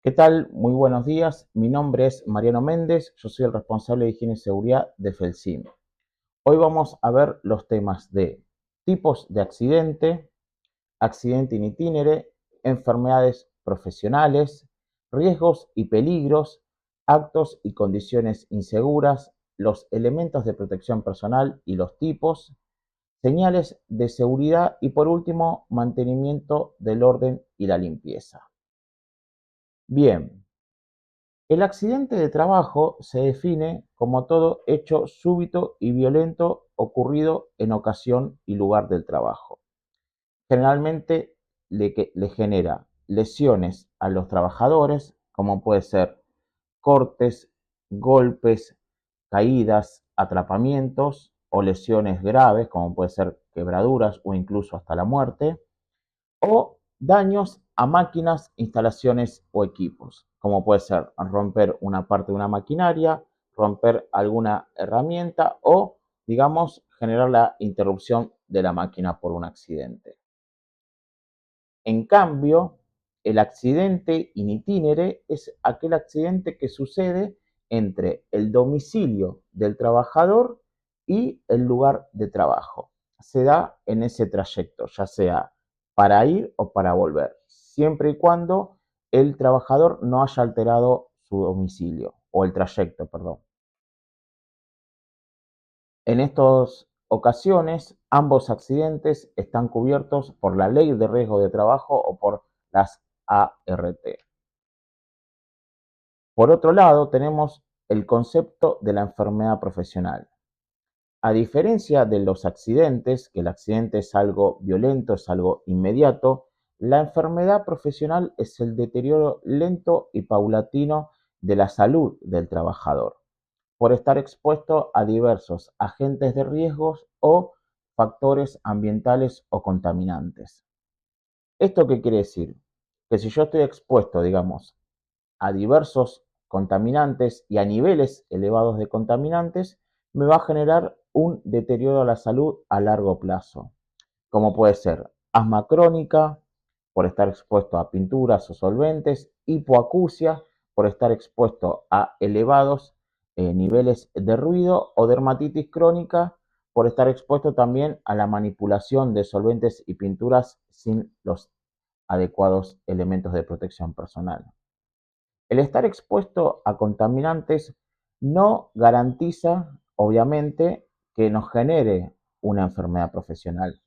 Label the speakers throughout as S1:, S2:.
S1: ¿Qué tal? Muy buenos días. Mi nombre es Mariano Méndez. Yo soy el responsable de higiene y seguridad de FELSIM. Hoy vamos a ver los temas de tipos de accidente, accidente in itinere, enfermedades profesionales, riesgos y peligros, actos y condiciones inseguras, los elementos de protección personal y los tipos, señales de seguridad y por último, mantenimiento del orden y la limpieza. Bien. El accidente de trabajo se define como todo hecho súbito y violento ocurrido en ocasión y lugar del trabajo. Generalmente le genera lesiones a los trabajadores, como puede ser cortes, golpes, caídas, atrapamientos o lesiones graves, como puede ser quebraduras o incluso hasta la muerte, o daños a máquinas, instalaciones o equipos, como puede ser romper una parte de una maquinaria, romper alguna herramienta o, digamos, generar la interrupción de la máquina por un accidente. En cambio, el accidente in itinere es aquel accidente que sucede entre el domicilio del trabajador y el lugar de trabajo. Se da en ese trayecto, ya sea para ir o para volver, siempre y cuando el trabajador no haya alterado su domicilio o el trayecto, perdón. En estas ocasiones, ambos accidentes están cubiertos por la Ley de Riesgo de Trabajo o por las ART. Por otro lado, tenemos el concepto de la enfermedad profesional. A diferencia de los accidentes, que el accidente es algo violento, es algo inmediato, la enfermedad profesional es el deterioro lento y paulatino de la salud del trabajador, por estar expuesto a diversos agentes de riesgos o factores ambientales o contaminantes. ¿Esto qué quiere decir? Que si yo estoy expuesto, digamos, a diversos contaminantes y a niveles elevados de contaminantes, me va a generar un deterioro a la salud a largo plazo, como puede ser asma crónica, por estar expuesto a pinturas o solventes, hipoacusia, por estar expuesto a elevados niveles de ruido, o dermatitis crónica, por estar expuesto también a la manipulación de solventes y pinturas sin los adecuados elementos de protección personal. El estar expuesto a contaminantes no garantiza, obviamente, que nos genere una enfermedad profesional.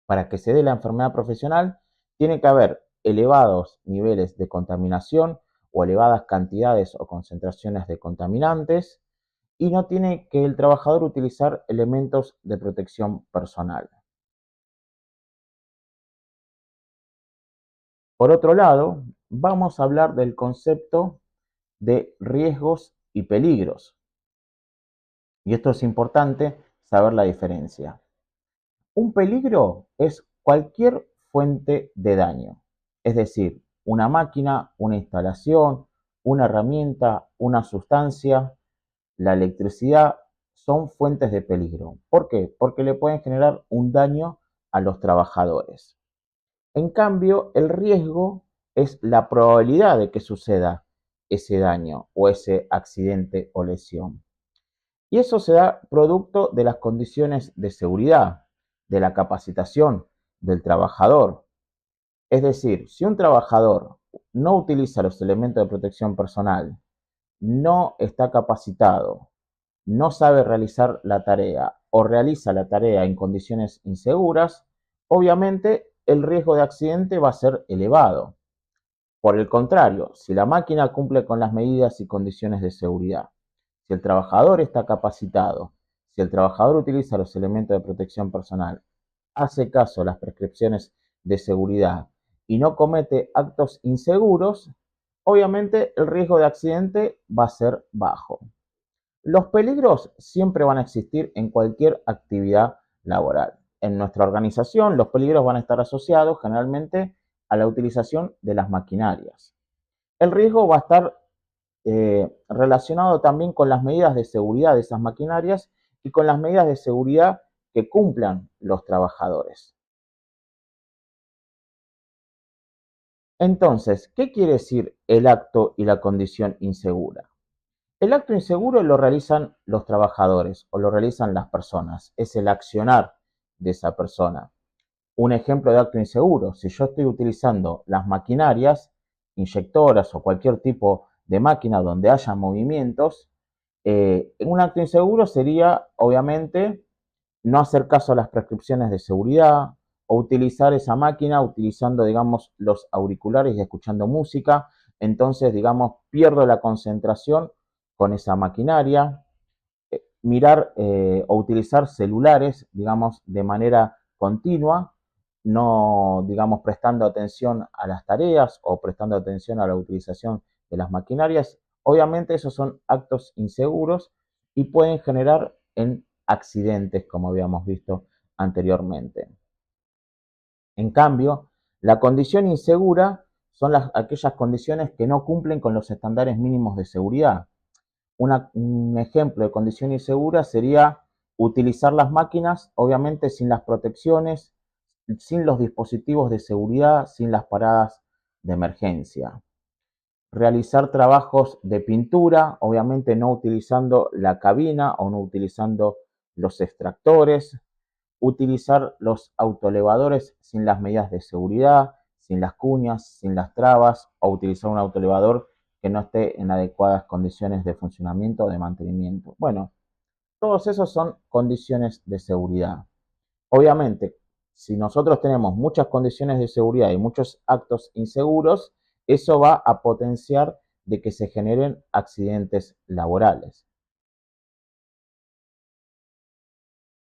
S1: Para que se dé la enfermedad profesional, tiene que haber elevados niveles de contaminación o elevadas cantidades o concentraciones de contaminantes y no tiene que el trabajador utilizar elementos de protección personal. Por otro lado, vamos a hablar del concepto de riesgos y peligros. Y esto es importante saber la diferencia. Un peligro es cualquier fuente de daño, es decir, una máquina, una instalación, una herramienta, una sustancia, la electricidad son fuentes de peligro. ¿Por qué? Porque le pueden generar un daño a los trabajadores. En cambio, el riesgo es la probabilidad de que suceda ese daño o ese accidente o lesión. Y eso se da producto de las condiciones de seguridad, de la capacitación del trabajador. Es decir, si un trabajador no utiliza los elementos de protección personal, no está capacitado, no sabe realizar la tarea o realiza la tarea en condiciones inseguras, obviamente el riesgo de accidente va a ser elevado. Por el contrario, si la máquina cumple con las medidas y condiciones de seguridad, si el trabajador está capacitado, si el trabajador utiliza los elementos de protección personal, hace caso a las prescripciones de seguridad y no comete actos inseguros, obviamente el riesgo de accidente va a ser bajo. Los peligros siempre van a existir en cualquier actividad laboral. En nuestra organización, los peligros van a estar asociados generalmente a la utilización de las maquinarias. El riesgo va a estar relacionado también con las medidas de seguridad de esas maquinarias y con las medidas de seguridad que cumplan los trabajadores. Entonces, ¿qué quiere decir el acto y la condición insegura? El acto inseguro lo realizan los trabajadores o lo realizan las personas, es el accionar de esa persona. Un ejemplo de acto inseguro, si yo estoy utilizando las maquinarias, inyectoras o cualquier tipo de máquina donde haya movimientos, un acto inseguro sería, obviamente, no hacer caso a las prescripciones de seguridad o utilizar esa máquina utilizando, digamos, los auriculares y escuchando música. Entonces, digamos, pierdo la concentración con esa maquinaria. Mirar o utilizar celulares, digamos, de manera continua, no, digamos, prestando atención a las tareas o prestando atención a la utilización de las maquinarias. Obviamente esos son actos inseguros y pueden generar en accidentes, como habíamos visto anteriormente. En cambio, la condición insegura son aquellas condiciones que no cumplen con los estándares mínimos de seguridad. Un ejemplo de condición insegura sería utilizar las máquinas, obviamente sin las protecciones, sin los dispositivos de seguridad, sin las paradas de emergencia. Realizar trabajos de pintura, obviamente no utilizando la cabina o no utilizando los extractores. Utilizar los autoelevadores sin las medidas de seguridad, sin las cuñas, sin las trabas, o utilizar un autoelevador que no esté en adecuadas condiciones de funcionamiento o de mantenimiento. Bueno, todos esos son condiciones de seguridad. Obviamente, si nosotros tenemos muchas condiciones de seguridad y muchos actos inseguros, eso va a potenciar de que se generen accidentes laborales.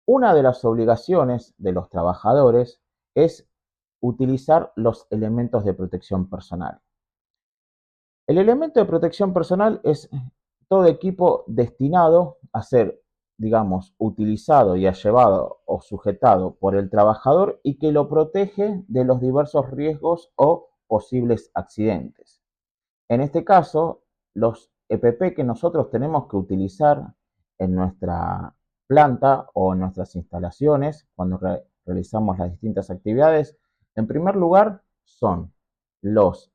S1: Una de las obligaciones de los trabajadores es utilizar los elementos de protección personal. El elemento de protección personal es todo equipo destinado a ser, digamos, utilizado y llevado o sujetado por el trabajador y que lo protege de los diversos riesgos o posibles accidentes. En este caso, los EPP que nosotros tenemos que utilizar en nuestra planta o en nuestras instalaciones cuando realizamos las distintas actividades, en primer lugar son los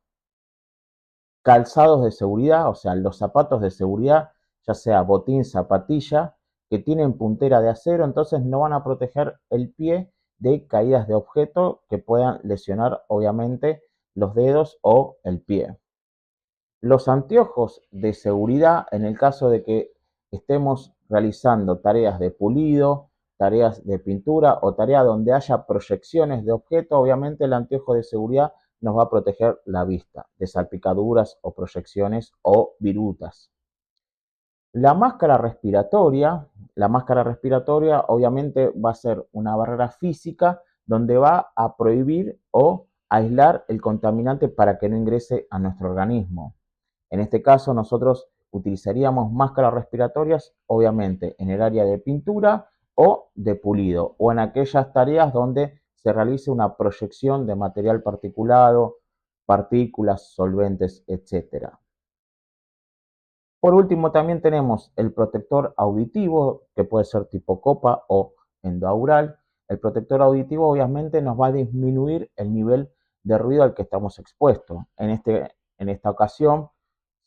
S1: calzados de seguridad, o sea, los zapatos de seguridad, ya sea botín, zapatilla, que tienen puntera de acero, entonces no van a proteger el pie de caídas de objeto que puedan lesionar, obviamente, los dedos o el pie. Los anteojos de seguridad, en el caso de que estemos realizando tareas de pulido, tareas de pintura o tareas donde haya proyecciones de objetos, obviamente el anteojo de seguridad nos va a proteger la vista de salpicaduras o proyecciones o virutas. La máscara respiratoria obviamente va a ser una barrera física donde va a prohibir o aislar el contaminante para que no ingrese a nuestro organismo. En este caso, nosotros utilizaríamos máscaras respiratorias, obviamente, en el área de pintura o de pulido, o en aquellas tareas donde se realice una proyección de material particulado, partículas, solventes, etcétera. Por último, también tenemos el protector auditivo, que puede ser tipo copa o endoaural. El protector auditivo obviamente nos va a disminuir el nivel de ruido al que estamos expuestos. En esta ocasión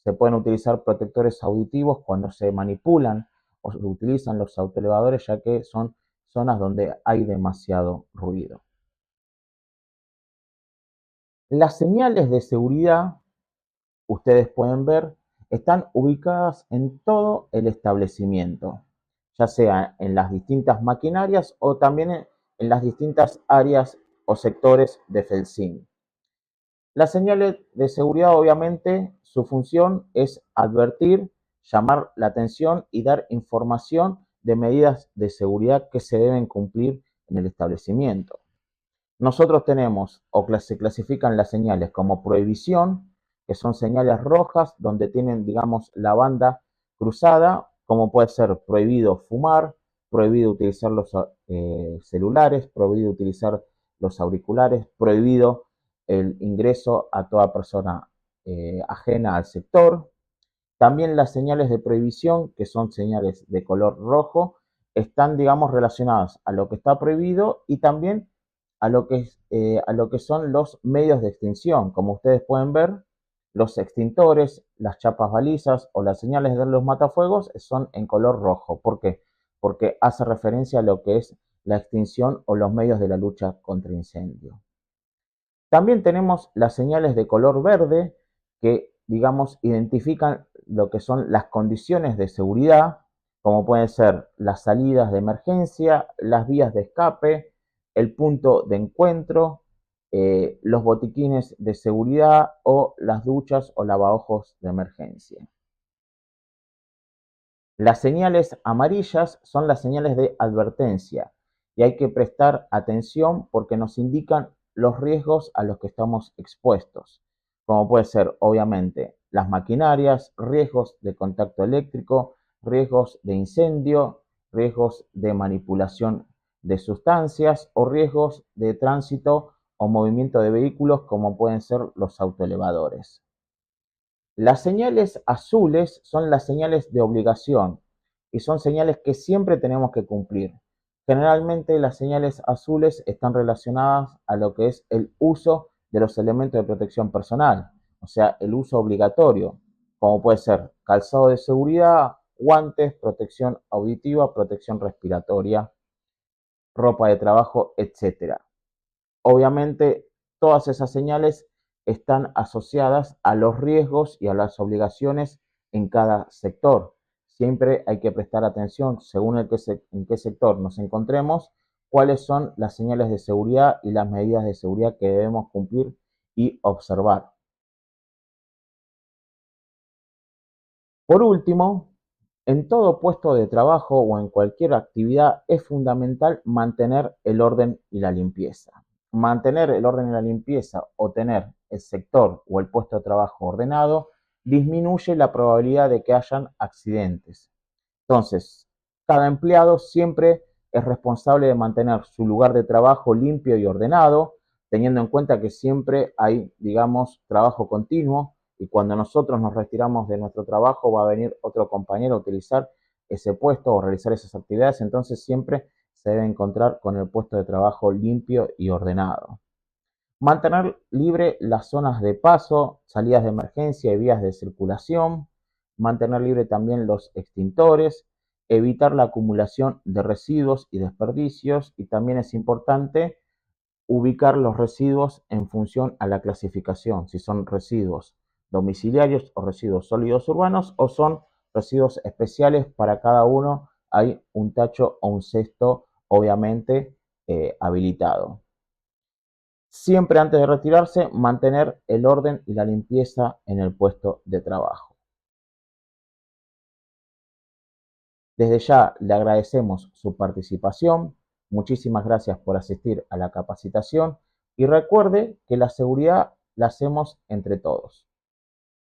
S1: se pueden utilizar protectores auditivos cuando se manipulan o se utilizan los autoelevadores, ya que son zonas donde hay demasiado ruido. Las señales de seguridad, ustedes pueden ver, están ubicadas en todo el establecimiento, ya sea en las distintas maquinarias o también en las distintas áreas o sectores de FELSIN. Las señales de seguridad, obviamente, su función es advertir, llamar la atención y dar información de medidas de seguridad que se deben cumplir en el establecimiento. Nosotros tenemos o se clasifican las señales como prohibición, que son señales rojas donde tienen, digamos, la banda cruzada, como puede ser prohibido fumar, prohibido utilizar los celulares, prohibido utilizar los auriculares, prohibido el ingreso a toda persona ajena al sector. También las señales de prohibición, que son señales de color rojo, están, digamos, relacionadas a lo que está prohibido y también a lo que son los medios de extinción. Como ustedes pueden ver, los extintores, las chapas balizas o las señales de los matafuegos son en color rojo. ¿Por qué? Porque hace referencia a lo que es la extinción o los medios de la lucha contra incendio. También tenemos las señales de color verde que, digamos, identifican lo que son las condiciones de seguridad, como pueden ser las salidas de emergencia, las vías de escape, el punto de encuentro, los botiquines de seguridad o las duchas o lavabojos de emergencia. Las señales amarillas son las señales de advertencia y hay que prestar atención porque nos indican los riesgos a los que estamos expuestos, como puede ser obviamente las maquinarias, riesgos de contacto eléctrico, riesgos de incendio, riesgos de manipulación de sustancias o riesgos de tránsito o movimiento de vehículos como pueden ser los autoelevadores. Las señales azules son las señales de obligación y son señales que siempre tenemos que cumplir. Generalmente las señales azules están relacionadas a lo que es el uso de los elementos de protección personal, o sea, el uso obligatorio, como puede ser calzado de seguridad, guantes, protección auditiva, protección respiratoria, ropa de trabajo, etcétera. Obviamente, todas esas señales están asociadas a los riesgos y a las obligaciones en cada sector. Siempre hay que prestar atención, según en qué sector nos encontremos, cuáles son las señales de seguridad y las medidas de seguridad que debemos cumplir y observar. Por último, en todo puesto de trabajo o en cualquier actividad es fundamental mantener el orden y la limpieza. Mantener el orden y la limpieza o tener el sector o el puesto de trabajo ordenado disminuye la probabilidad de que hayan accidentes. Entonces, cada empleado siempre es responsable de mantener su lugar de trabajo limpio y ordenado, teniendo en cuenta que siempre hay, digamos, trabajo continuo y cuando nosotros nos retiramos de nuestro trabajo va a venir otro compañero a utilizar ese puesto o realizar esas actividades, entonces siempre se debe encontrar con el puesto de trabajo limpio y ordenado. Mantener libre las zonas de paso, salidas de emergencia y vías de circulación. Mantener libre también los extintores. Evitar la acumulación de residuos y desperdicios. Y también es importante ubicar los residuos en función a la clasificación, si son residuos domiciliarios o residuos sólidos urbanos o son residuos especiales. Para cada uno hay un tacho o un cesto obviamente habilitado. Siempre antes de retirarse, mantener el orden y la limpieza en el puesto de trabajo. Desde ya le agradecemos su participación. Muchísimas gracias por asistir a la capacitación y recuerde que la seguridad la hacemos entre todos.